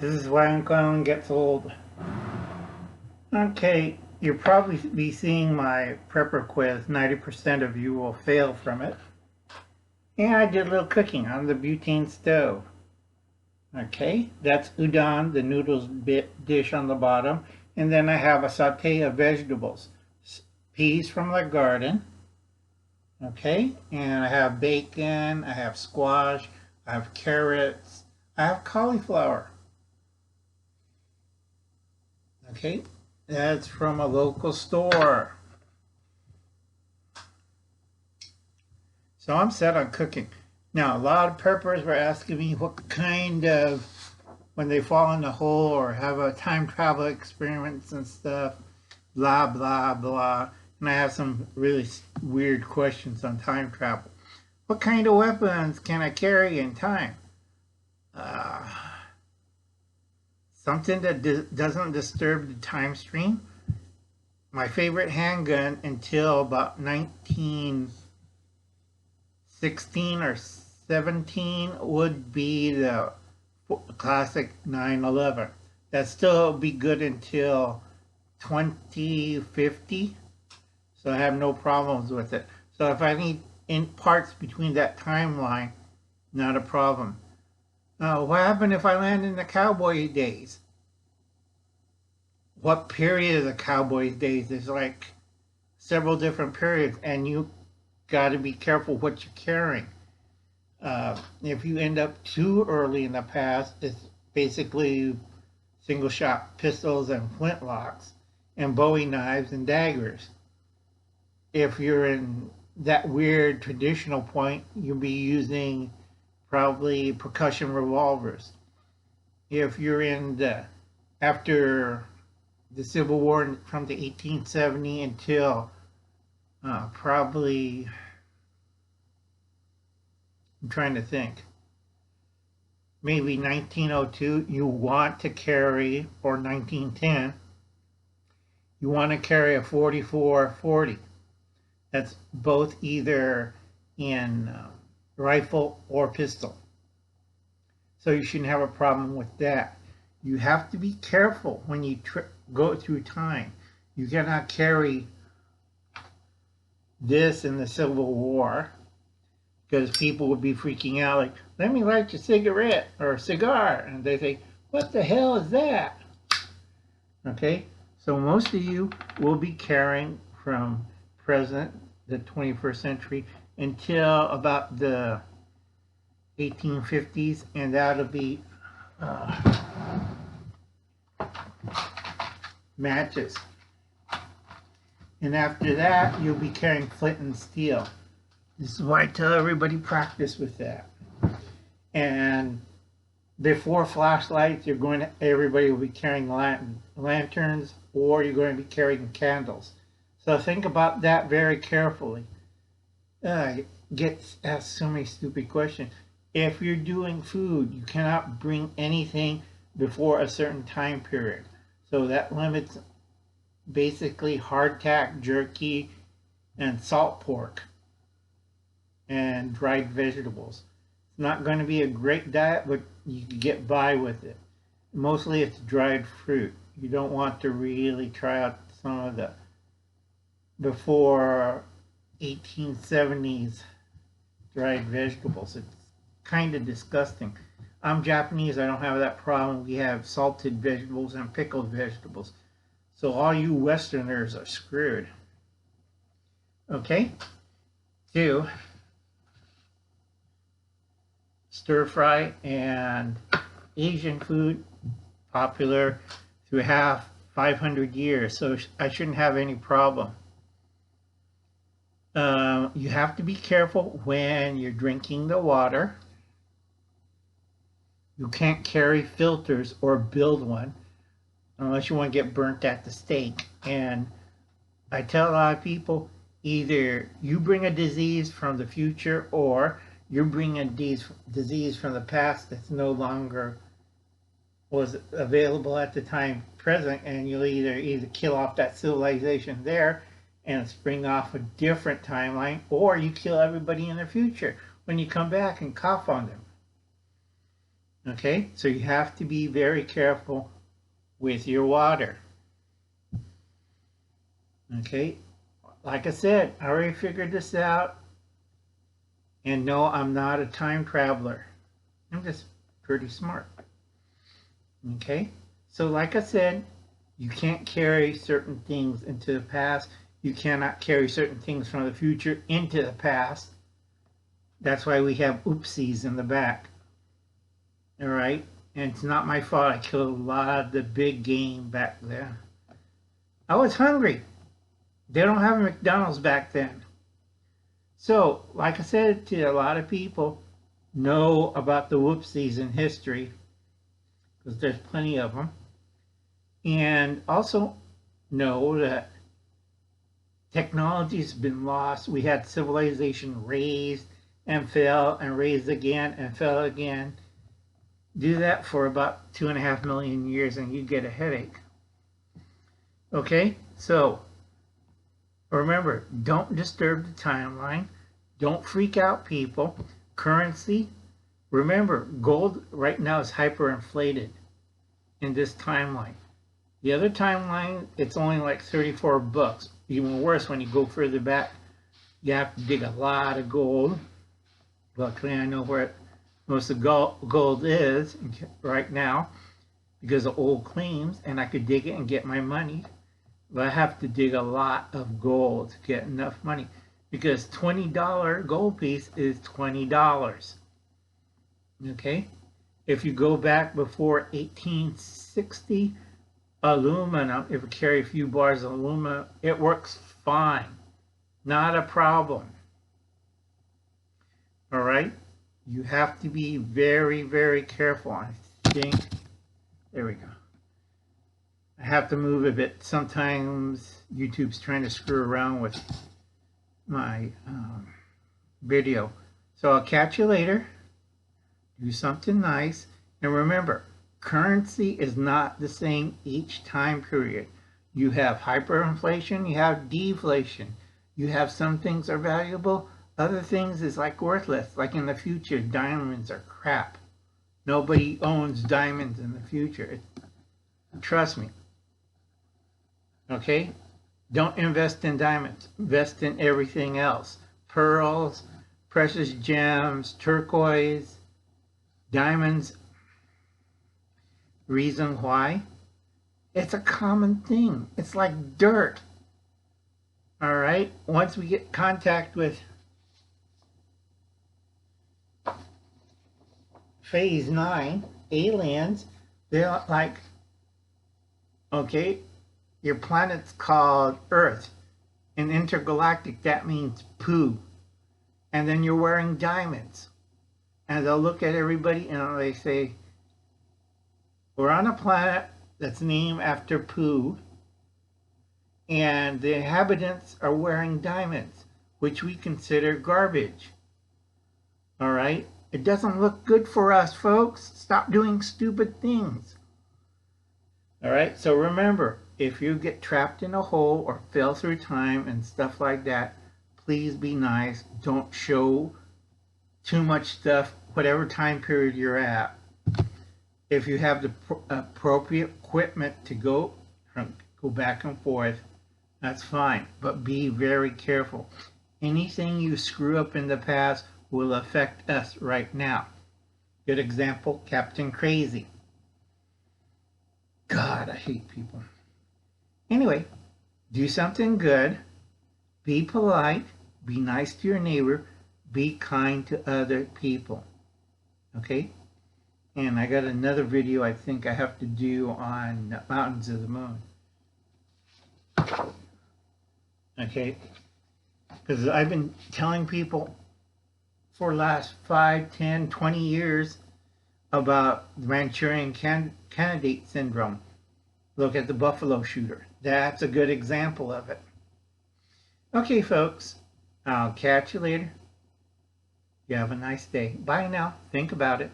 This is why Uncle Alan gets old. Okay, you'll probably be seeing my prepper quiz. 90% of you will fail from it. And I did a little cooking on the butane stove. Okay, that's udon, the noodles dish on the bottom. And then I have a saute of vegetables. Peas from the garden. Okay, and I have bacon, I have squash, I have carrots, I have cauliflower. Okay, that's from a local store. So I'm set on cooking. Now, a lot of preppers were asking me what kind of, when they fall in a hole or have a time travel experiments and stuff, blah, blah, blah. And I have some really weird questions on time travel. What kind of weapons can I carry in time? Something that doesn't disturb the time stream. My favorite handgun until about 1916 or 17 would be the classic 911. That still be good until 2050. So I have no problems with it. So if I need in parts between that timeline, not a problem. What happened if I land in the cowboy days? What period of the cowboy days? There's like several different periods, and you got to be careful what you're carrying. If you end up too early in the past, it's basically single shot pistols and flintlocks and Bowie knives and daggers. If you're in that weird traditional point, you'll be using probably percussion revolvers. If you're in after the Civil War from the 1870 until probably, I'm trying to think, maybe 1902, you want to carry, or 1910, you want to carry a 44-40. That's both either in rifle or pistol. So you shouldn't have a problem with that. You have to be careful when you go through time. You cannot carry this in the Civil War because people would be freaking out like, let me light your cigarette or a cigar. And they say, what the hell is that? Okay, so most of you will be carrying from present, the 21st century, until about the 1850s, and that'll be matches. And after that, you'll be carrying flint and steel. This is why I tell everybody practice with that. And before flashlights, everybody will be carrying lanterns, or you're going to be carrying candles. So think about that very carefully. Get asked so many stupid questions. If you're doing food, you cannot bring anything before a certain time period. So that limits basically hardtack, jerky, and salt pork, and dried vegetables. It's not going to be a great diet, but you can get by with it. Mostly it's dried fruit. You don't want to really try out some of the before 1870s dried vegetables. It's kind of disgusting. I'm Japanese, I don't have that problem. We have salted vegetables and pickled vegetables. So all you Westerners are screwed. Okay? 2, stir fry and Asian food, popular through 500 years, so I shouldn't have any problem. You have to be careful when you're drinking the water. You can't carry filters or build one unless you want to get burnt at the stake. And I tell a lot of people, either you bring a disease from the future or you're bringing a disease from the past that's no longer was available at the time present, and you'll either kill off that civilization there and spring off a different timeline, or you kill everybody in the future when you come back and cough on them. Okay, so you have to be very careful with your water. Okay, like I said, I already figured this out. And no, I'm not a time traveler. I'm just pretty smart. Okay, so like I said, you can't carry certain things into the past. You cannot carry certain things from the future into the past. That's why we have oopsies in the back. All right, and it's not my fault. I killed a lot of the big game back then. I was hungry. They don't have a McDonald's back then. So, like I said to a lot of people, know about the whoopsies in history, because there's plenty of them. And also know that technology's been lost. We had civilization raised and fell and raised again and fell again. Do that for about 2.5 million years and you get a headache. Okay, so remember, don't disturb the timeline. Don't freak out people. Currency, remember, gold right now is hyperinflated in this timeline. The other timeline, it's only like 34 bucks. Even worse, when you go further back, you have to dig a lot of gold. Luckily, I know where most of the gold is right now because of old claims, and I could dig it and get my money. But I have to dig a lot of gold to get enough money because $20 gold piece is $20. Okay? If you go back before 1860, aluminum, if you carry a few bars of aluminum, it works fine. Not a problem. All right? You have to be very, very careful. I think, there we go. I have to move a bit. Sometimes YouTube's trying to screw around with my video. So I'll catch you later. Do something nice. And remember, currency is not the same each time period. You have hyperinflation, you have deflation. You have some things are valuable, other things is like worthless. Like in the future, diamonds are crap. Nobody owns diamonds in the future. Trust me. Okay? Don't invest in diamonds. Invest in everything else. Pearls, precious gems, turquoise, diamonds. Reason why? It's a common thing. It's like dirt. All right? Once we get contact with Phase 9, aliens, they're like, okay, your planet's called Earth. In intergalactic, that means poo. And then you're wearing diamonds. And they'll look at everybody and they say, we're on a planet that's named after poo. And the inhabitants are wearing diamonds, which we consider garbage. All right? It doesn't look good for us, folks. Stop doing stupid things. All right? So remember, if you get trapped in a hole or fell through time and stuff like that, please be nice. Don't show too much stuff, whatever time period you're at. If you have the appropriate equipment to go back and forth, that's fine. But be very careful. Anything you screw up in the past will affect us right now. Good example, Captain Crazy. God, I hate people. Anyway, do something good. Be polite. Be nice to your neighbor. Be kind to other people. Okay? And I got another video I think I have to do on Mountains of the Moon. Okay? Because I've been telling people for the last 5, 10, 20 years about the Manchurian Candidate syndrome. Look at the buffalo shooter. That's a good example of it. Okay, folks. I'll catch you later. You have a nice day. Bye now. Think about it.